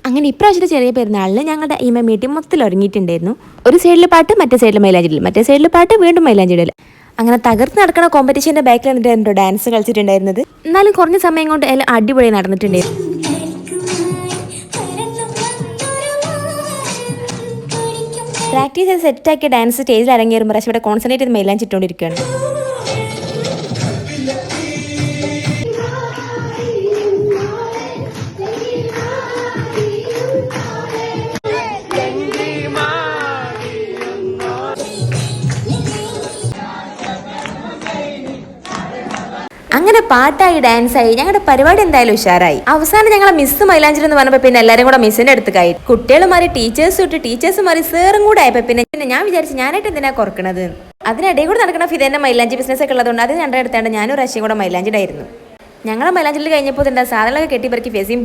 അങ്ങനെ ഇപ്രാവശ്യത്തെ ചെറിയ പെരുന്നാളിന് ഞങ്ങളുടെ ഈ മീറ്റിംഗ് മൊത്തത്തിൽ ഒരുങ്ങിയിട്ടുണ്ടായിരുന്നു. ഒരു സൈഡിൽ പാട്ട്, മറ്റേ സൈഡിൽ മൈലാഞ്ചിടൽ, മറ്റേ സൈഡിൽ പാട്ട്, വീണ്ടും മൈലാഞ്ചിടൽ. അങ്ങനെ തകർത്ത് നടക്കുന്ന കോമ്പറ്റീഷൻ്റെ ബാക്കിൽ നിന്നിട്ടായിരുന്നു ഡാൻസ് കളിച്ചിട്ടുണ്ടായിരുന്നത്. എന്നാലും കുറഞ്ഞ സമയം കൊണ്ട് എല്ലാം അടിപൊളി നടന്നിട്ടുണ്ടായിരുന്നു. പ്രാക്ടീസ് ചെയ്ത് സെറ്റാക്കിയ ഡാൻസ് സ്റ്റേജിൽ ഇറങ്ങിയിരുമ്പോൾ പക്ഷേ ഇവിടെ കോൺസെൻട്രേറ്റ് ചെയ്ത് മൈലാഞ്ചിട്ടുകൊണ്ടിരിക്കുകയാണ്. അങ്ങനെ പാട്ടായി, ഡാൻസായി, ഞങ്ങളുടെ പരിപാടി എന്തായാലും ഉഷാറായി. അവസാനം ഞങ്ങളെ മിസ് മൈലാഞ്ചിൽ എന്ന് പറഞ്ഞപ്പോൾ പിന്നെ എല്ലാവരും കൂടെ മിസ്സിന്റെ അടുത്തേക്കായി. കുട്ടികളുമാരി ടീച്ചേഴ്സും ഇട്ട് ടീച്ചേഴ്സുമാരി സേറും കൂടെ ആയപ്പോൾ പിന്നെ ഞാൻ വിചാരിച്ചു ഞാനായിട്ട് എന്തിനാ കുറക്കണത്. അതിനിടയിൽ കൂടെ നടക്കുന്ന ഫിദന്റെ മൈലാഞ്ചി ബിസിനസ് ഒക്കെ ഉള്ളതുകൊണ്ട് അത് രണ്ടേ അടുത്താണ്ട് ഞാനും റഷ്യം കൂടെ മൈലാഞ്ചിടായിരുന്നു. ഞങ്ങളെ മൈലാഞ്ചിൽ കഴിഞ്ഞപ്പോൾ എന്താ സാധനങ്ങളൊക്കെ കെട്ടിപ്പറക്കി ഫെസിയും